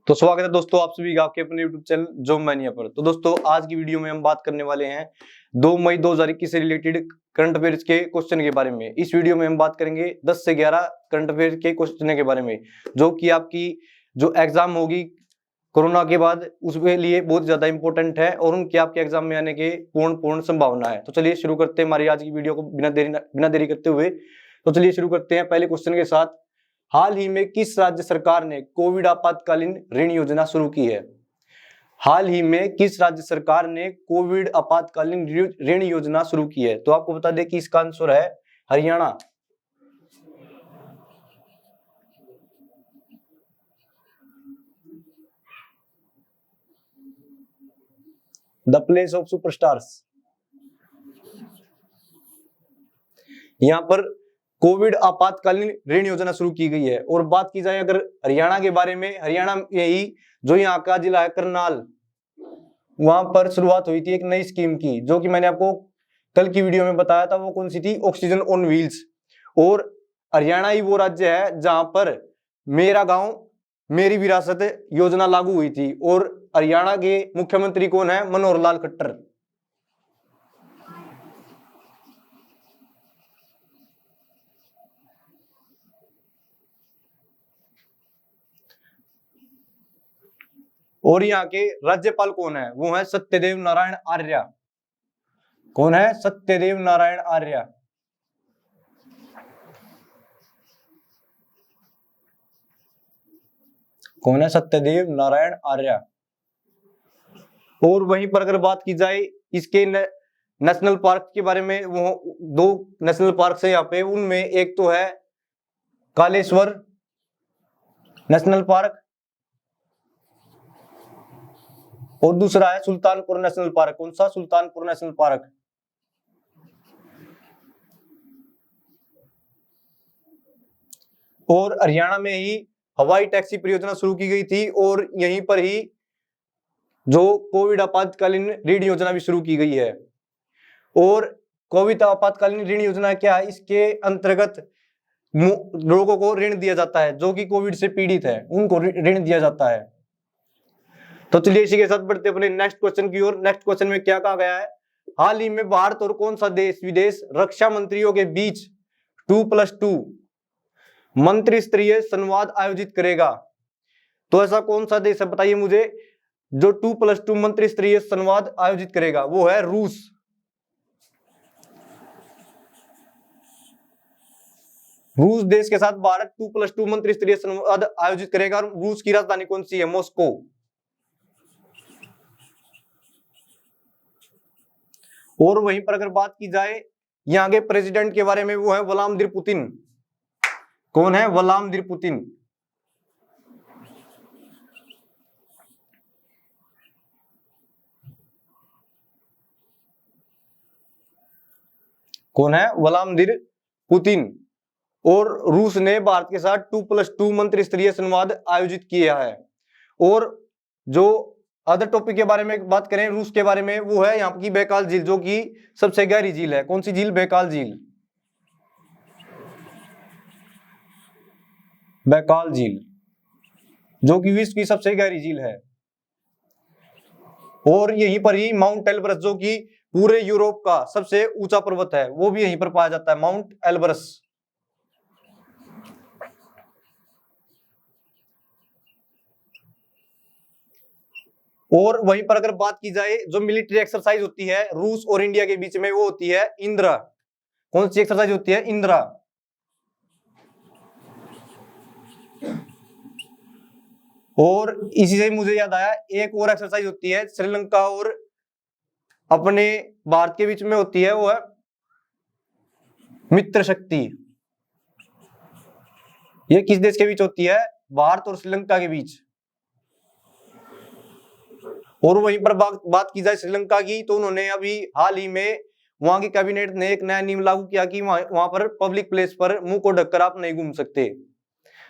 तो स्वागत है दोस्तों आप सभी का आपके अपने YouTube चैनल जॉब मैनिया पर। तो दोस्तों आज की वीडियो में हम बात करने वाले हैं 2 मई 2021 से रिलेटेड करंट अफेयर्स के क्वेश्चन के बारे में। इस वीडियो में हम बात करेंगे 10 से 11 करंट अफेयर के क्वेश्चन के बारे में, जो कि आपकी जो एग्जाम होगी कोरोना के बाद उसके लिए बहुत ज्यादा इंपॉर्टेंट है और उनके आपके एग्जाम में आने के पूर्ण संभावना है। तो चलिए शुरू करते हैं हमारी आज की वीडियो को बिना देरी करते हुए। तो चलिए शुरू करते हैं पहले क्वेश्चन के साथ। हाल ही में किस राज्य सरकार ने कोविड आपातकालीन ऋण योजना शुरू की है? हाल ही में किस राज्य सरकार ने कोविड आपातकालीन ऋण योजना शुरू की है? तो आपको बता दें कि इसका आंसर है Haryana. The place of superstars. यहां पर कोविड आपातकालीन ऋण योजना शुरू की गई है। और बात की जाए अगर हरियाणा के बारे में, हरियाणा में ही जो यहाँ का जिला है करनाल, वहां पर शुरुआत हुई थी एक नई स्कीम की, जो कि मैंने आपको कल की वीडियो में बताया था। वो कौन सी थी? Oxygen on wheels. और हरियाणा ही वो राज्य है जहां पर मेरा गांव मेरी विरासत योजना लागू हुई थी। और हरियाणा के मुख्यमंत्री कौन है? मनोहर लाल खट्टर। और यहाँ के राज्यपाल कौन है? वो है सत्यदेव नारायण आर्य। कौन है? सत्यदेव नारायण आर्य। कौन है? सत्यदेव नारायण आर्य। और वहीं पर अगर बात की जाए इसके नेशनल पार्क के बारे में, वो 2 नेशनल पार्क है यहाँ पे। उनमें एक तो है कालेश्वर नेशनल पार्क और दूसरा है सुल्तानपुर नेशनल पार्क। कौन सा? Sultanpur national park. और हरियाणा में ही हवाई टैक्सी परियोजना शुरू की गई थी और यहीं पर ही जो कोविड आपातकालीन ऋण योजना भी शुरू की गई है। और कोविड आपातकालीन ऋण योजना क्या है? इसके अंतर्गत लोगों को ऋण दिया जाता है जो कि कोविड से पीड़ित है, उनको ऋण दिया जाता है। तो चलिए इसी के साथ बढ़ते अपने नेक्स्ट क्वेश्चन की ओर। नेक्स्ट क्वेश्चन में क्या कहा गया है? हाल ही में भारत और कौन सा देश विदेश रक्षा मंत्रियों के बीच 2+2 मंत्री स्तरीय संवाद आयोजित करेगा? तो ऐसा कौन सा देश है बताइए मुझे जो 2+2 मंत्री स्तरीय संवाद आयोजित करेगा? वो है रूस। रूस देश के साथ भारत 2+2 मंत्री स्तरीय संवाद आयोजित करेगा। रूस की राजधानी कौन सी है? मॉस्को। और वहीं पर अगर बात की जाए यहाँ के प्रेसिडेंट के बारे में, वो है व्लादिमीर पुतिन। कौन है? Vladimir Putin. कौन है? Vladimir Putin. और रूस ने भारत के साथ 2+2 मंत्री स्तरीय संवाद आयोजित किया है। और जो अदर टॉपिक के बारे में बात करें रूस के बारे में, वो है यहाँ की बैकाल झील, जो कि सबसे गहरी झील है। कौन सी झील? बैकाल झील। बैकाल झील जो कि विश्व की सबसे गहरी झील है। और यहीं पर ही माउंट एल्ब्रस, जो कि पूरे यूरोप का सबसे ऊंचा पर्वत है, वो भी यहीं पर पाया जाता है, माउंट एल्ब्रस। और वहीं पर अगर बात की जाए जो मिलिट्री एक्सरसाइज होती है रूस और इंडिया के बीच में, वो होती है इंदिरा। कौन सी एक्सरसाइज होती है? इंदिरा। और इसी से मुझे याद आया एक और एक्सरसाइज होती है श्रीलंका और अपने भारत के बीच में होती है, वो है मित्र शक्ति। ये किस देश के बीच होती है? भारत और श्रीलंका के बीच। और वहीं पर बात की जाए श्रीलंका की, तो उन्होंने अभी हाल ही में वहां की कैबिनेट ने एक नया नियम लागू किया कि वहां पर पब्लिक प्लेस पर मुंह को ढककर आप नहीं घूम सकते।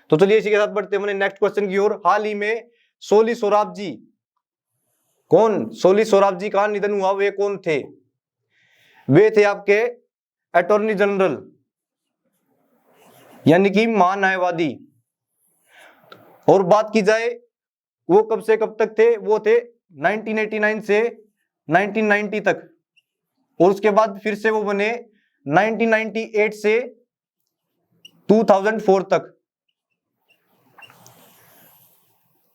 तो चलिए इसी के साथ बढ़ते हैं नेक्स्ट क्वेश्चन की ओर। हाल ही में सोली सोराबजी, कौन? सोली सोराबजी का निधन हुआ। वे कौन थे? वे थे आपके अटॉर्नी जनरल, यानी कि महान्यायवादी। और बात की जाए वो कब से कब तक थे? वो थे 1989 से 1990 तक, और उसके बाद फिर से वो बने 1998 से 2004 तक।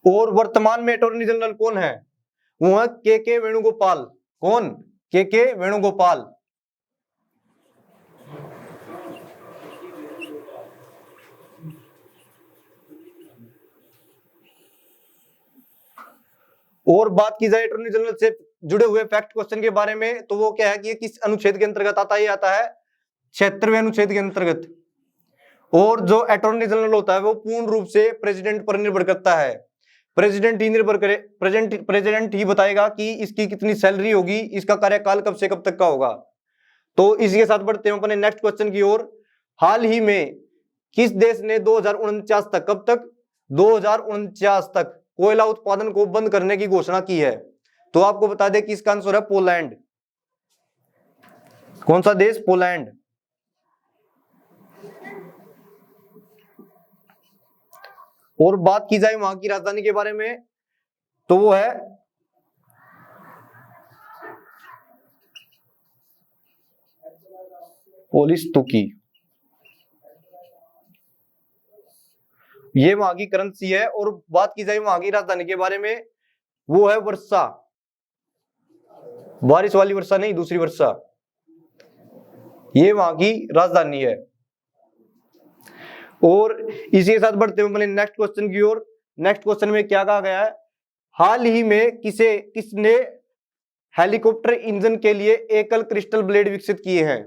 और वर्तमान में अटॉर्नी जनरल कौन है? वो है के वेणुगोपाल। कौन? के वेणुगोपाल। और बात की जाए अटॉर्नी जनरल से जुड़े हुए फैक्ट क्वेश्चन के बारे में, तो वो क्या है कि ये किस अनुच्छेद के अंतर्गत आता है? ये आता है 76वें अनुच्छेद के अंतर्गत। और जो अटॉर्नी जनरल होता है वो पूर्ण रूप से प्रेसिडेंट पर निर्भर करता है। प्रेसिडेंट ही निर्भर करे, प्रेसिडेंट ही बताएगा कि इसकी कितनी सैलरी होगी, इसका कार्यकाल कब से कब तक का होगा। तो इसी के साथ बढ़ते हैं अपने नेक्स्ट क्वेश्चन की ओर। हाल ही में किस देश ने 2049 तक, कब तक? 2049 तक कोयला उत्पादन को बंद करने की घोषणा की है? तो आपको बता दें कि इसका आंसर है पोलैंड। कौन सा देश? पोलैंड। और बात की जाए वहां की राजधानी के बारे में, तो वो है पोलिस्टुकी। ये वहां की करेंसी है। और बात की जाए वहां की राजधानी के बारे में, वो है वर्षा। बारिश वाली वर्षा नहीं, दूसरी वर्षा। ये वहां की राजधानी है। और इसी के साथ बढ़ते हुए अपने नेक्स्ट क्वेश्चन की ओर। नेक्स्ट क्वेश्चन में क्या कहा गया है? हाल ही में किसने हेलीकॉप्टर इंजन के लिए एकल क्रिस्टल ब्लेड विकसित किए हैं?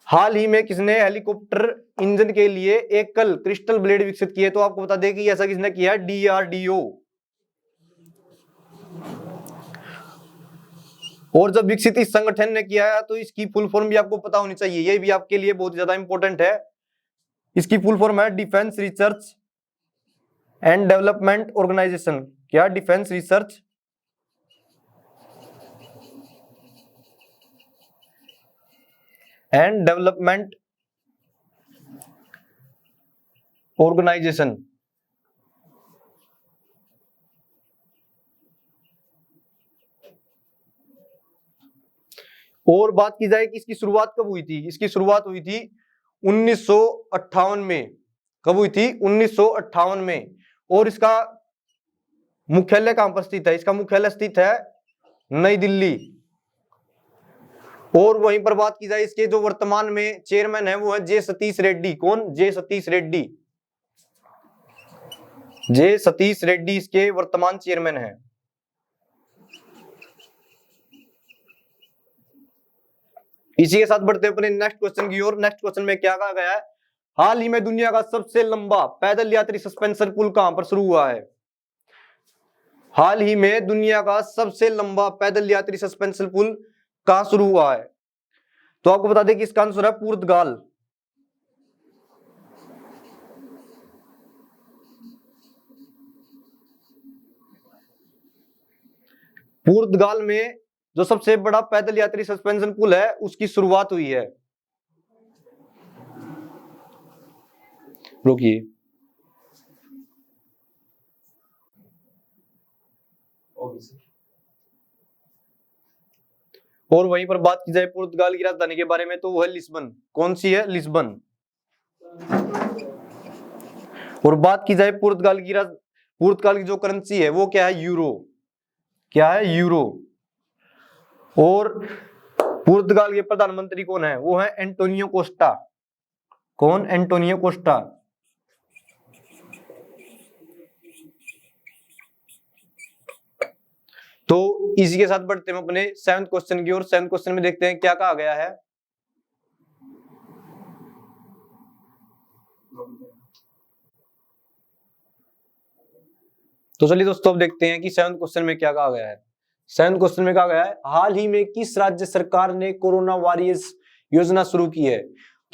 हाल ही में किसने हेलीकॉप्टर इंजन के लिए एकल क्रिस्टल ब्लेड विकसित किए? तो आपको बता दें कि ऐसा किसने किया है? DRDO। और जब विकसित इस संगठन ने किया है, तो इसकी फुल फॉर्म भी आपको पता होनी चाहिए, ये भी आपके लिए बहुत ज्यादा इंपॉर्टेंट है। इसकी फुल फॉर्म है defence research and development organisation. क्या? Defence research and development organisation. और बात की जाए कि इसकी शुरुआत कब हुई थी? इसकी शुरुआत हुई थी 1958 में। कब हुई थी? 1958 में। और इसका मुख्यालय कहां पर स्थित है? इसका मुख्यालय स्थित है नई दिल्ली। और वहीं पर बात की जाए, इसके जो वर्तमान में चेयरमैन है वो है जे सतीश रेड्डी। कौन? जे सतीश रेड्डी। जे सतीश रेड्डी इसके वर्तमान चेयरमैन है। इसी के साथ बढ़ते हैं अपने नेक्स्ट क्वेश्चन की ओर। नेक्स्ट क्वेश्चन में क्या कहा गया है? हाल ही में दुनिया का सबसे लंबा पैदल यात्री सस्पेंशन पुल कहां पर शुरू हुआ है? हाल ही में दुनिया का सबसे लंबा पैदल यात्री सस्पेंशन पुल कहां शुरू हुआ है? तो आपको बता दें कि इसका आंसर है पुर्तगाल। पुर्तगाल में जो सबसे बड़ा पैदल यात्री सस्पेंशन पुल है उसकी शुरुआत हुई है। रुकिए, और वहीं पर बात की जाए पुर्तगाल की राजधानी के बारे में, तो वो है लिस्बन। कौन सी है? लिस्बन। और बात की जाए पुर्तगाल की जो करेंसी है वो क्या है? यूरो। क्या है? यूरो। और पुर्तगाल के प्रधानमंत्री कौन है? वो है एंटोनियो कोस्टा। कौन? Antonio Costa. तो इसी के साथ बढ़ते हैं अपने 7वें क्वेश्चन की ओर। 7वें क्वेश्चन में देखते हैं क्या कहा गया है। तो चलिए दोस्तों अब देखते हैं कि 7वें क्वेश्चन में क्या कहा गया है। 7वें क्वेश्चन में कहा गया है, हाल ही में किस राज्य सरकार ने कोरोना वॉरियर्स योजना शुरू की है?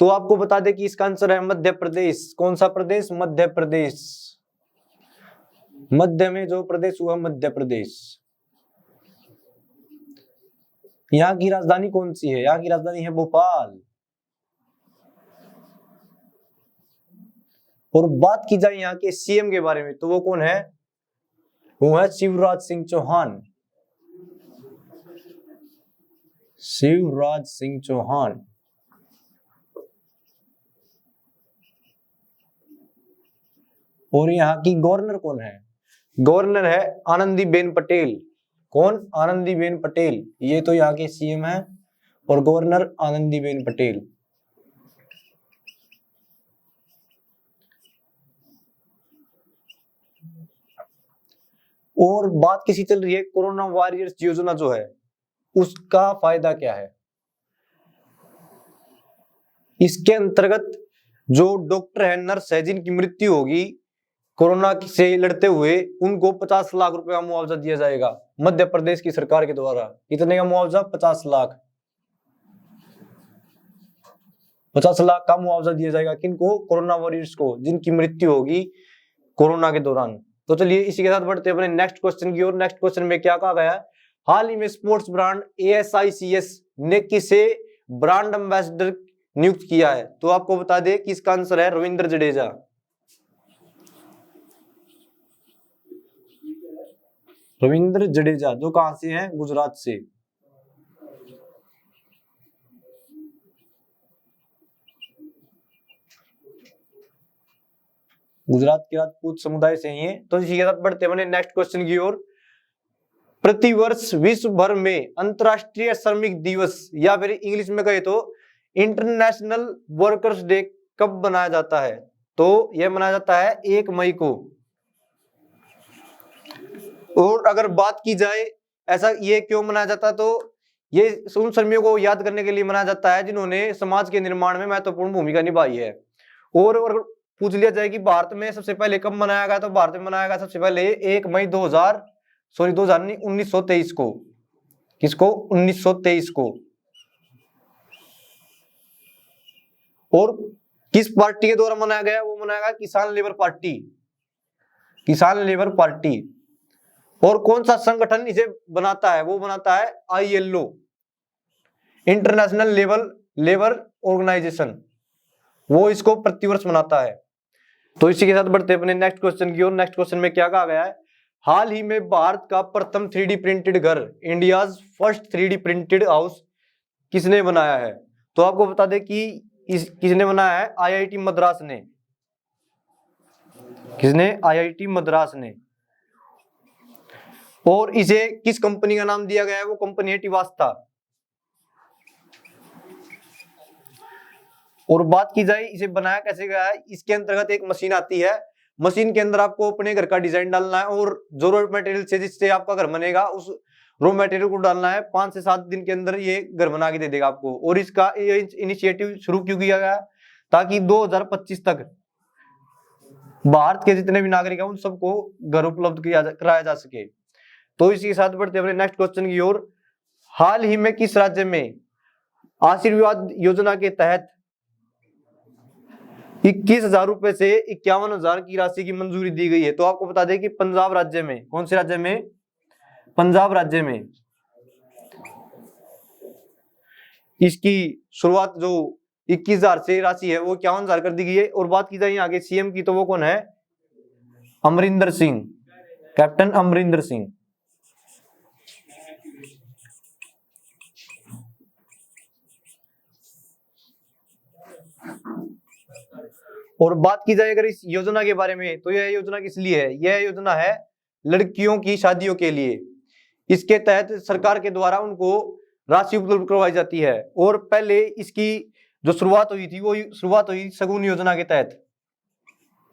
तो आपको बता दें कि इसका आंसर है मध्य प्रदेश। कौन सा प्रदेश? मध्य प्रदेश। मध्य में जो प्रदेश हुआ मध्य प्रदेश। यहाँ की राजधानी कौन सी है? यहाँ की राजधानी है भोपाल। और बात की जाए यहाँ के CM के बारे में, तो वो कौन है? वो है शिवराज सिंह चौहान। शिवराज सिंह चौहान। और यहाँ की गवर्नर कौन है? गवर्नर है आनंदीबेन पटेल। कौन? आनंदीबेन पटेल। ये तो यहाँ के सीएम है और गवर्नर आनंदीबेन पटेल। और बात किसी चल रही है कोरोना वॉरियर्स योजना जो है उसका फायदा क्या है? इसके अंतर्गत जो डॉक्टर है, नर्स है, जिनकी मृत्यु होगी कोरोना से लड़ते हुए, उनको 50 लाख रुपए का मुआवजा दिया जाएगा मध्य प्रदेश की सरकार के द्वारा। कितने का मुआवजा? 50 लाख। 50 लाख का मुआवजा दिया जाएगा किनको? कोरोना वॉरियर्स को, जिनकी मृत्यु होगी कोरोना के दौरान। तो चलिए इसी के साथ बढ़ते हैं अपने नेक्स्ट क्वेश्चन की ओर। नेक्स्ट क्वेश्चन में क्या कहा गया है? हाल ही में स्पोर्ट्स ब्रांड ASICS ने किसे ब्रांड एम्बेसडर नियुक्त किया है? तो आपको बता दें कि इसका आंसर है रविंद्र जडेजा। रविंद्र जडेजा, जो कहां से हैं? गुजरात से। गुजरात के राजपूत समुदाय से ही है। तो इसी के साथ बढ़ते हैं नेक्स्ट क्वेश्चन की ओर। प्रतिवर्ष विश्व भर में अंतरराष्ट्रीय श्रमिक दिवस या फिर इंग्लिश में कहे तो इंटरनेशनल वर्कर्स डे कब मनाया जाता है? तो यह मनाया जाता है 1 मई को। और अगर बात की जाए ऐसा ये क्यों मनाया जाता है, तो ये उन श्रमिकों को याद करने के लिए मनाया जाता है जिन्होंने समाज के निर्माण में महत्वपूर्ण भूमिका निभाई है। और पूछ लिया जाए कि भारत में सबसे पहले कब मनाया गया, तो भारत में मनाया गया सबसे पहले 1 मई 1923 को। किसको? 1923 को। और किस पार्टी के द्वारा मनाया गया? वो मनाया गया किसान लेबर पार्टी। किसान लेबर पार्टी। और कौन सा संगठन इसे बनाता है? वो बनाता है ILO, इंटरनेशनल लेबर ऑर्गेनाइजेशन। वो इसको प्रतिवर्ष मनाता है। तो इसी के साथ बढ़ते हैं अपने नेक्स्ट क्वेश्चन की ओर। नेक्स्ट क्वेश्चन में क्या कहा गया है? हाल ही में भारत का प्रथम 3D प्रिंटेड घर, India's first 3D printed house, किसने बनाया है? तो आपको बता दें कि किसने बनाया है? IIT मद्रास ने। किसने? IIT मद्रास ने। और इसे किस कंपनी का नाम दिया गया है? वो कंपनी है टिवास्ता। और बात की जाए इसे बनाया कैसे गया है, इसके अंतर्गत एक मशीन आती है। मशीन के अंदर आपको अपने घर का डिजाइन डालना है और जो रॉ मटेरियल से जिससे आपका घर बनेगा उस रॉ मटेरियल को डालना है। 5 से 7 दिन के अंदर ये घर बना के दे देगा आपको। और इसका इनिशिएटिव शुरू क्यों किया गया? ताकि 2025 तक भारत के जितने भी नागरिक हैं उन सबको घर उपलब्ध कराया जा सके। तो इसी के साथ बढ़ते अपने नेक्स्ट क्वेश्चन की ओर। हाल ही में किस राज्य में आशीर्वाद योजना के तहत 21,000 रुपए से 51,000 की राशि की मंजूरी दी गई है? तो आपको बता दें कि पंजाब राज्य में। कौन से राज्य में? पंजाब राज्य में। इसकी शुरुआत जो 21,000 से राशि है वो 51,000 कर दी गई है। और बात की जाए आगे सीएम की, तो वो कौन है? अमरिंदर सिंह, कैप्टन अमरिंदर सिंह। और बात की जाए अगर इस योजना के बारे में, तो यह योजना किस लिए है? यह योजना है लड़कियों की शादियों के लिए। इसके तहत सरकार के द्वारा उनको राशि उपलब्ध करवाई जाती है। और पहले इसकी जो शुरुआत हुई थी वो शुरुआत हुई शगुन योजना के तहत,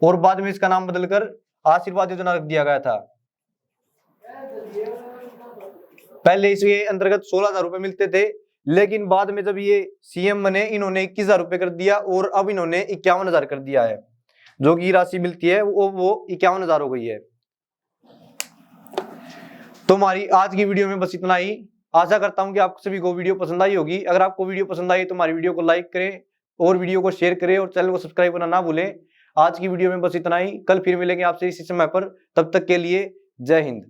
और बाद में इसका नाम बदलकर आशीर्वाद योजना रख दिया गया था। पहले इसके अंतर्गत 16,000 रुपए मिलते थे, लेकिन बाद में जब ये सीएम बने इन्होंने 21,000 रुपए कर दिया और अब इन्होंने 51,000 कर दिया है। जो की राशि मिलती है वो 51,000 हो गई है। तो हमारी आज की वीडियो में बस इतना ही। आशा करता हूं कि आप सभी को वीडियो पसंद आई होगी। अगर आपको वीडियो पसंद आई तो हमारी वीडियो को लाइक करें और वीडियो को शेयर करें और चैनल को सब्सक्राइब करना ना भूलें। आज की वीडियो में बस इतना ही। कल फिर मिलेंगे आपसे इसी समय पर। तब तक के लिए जय हिंद।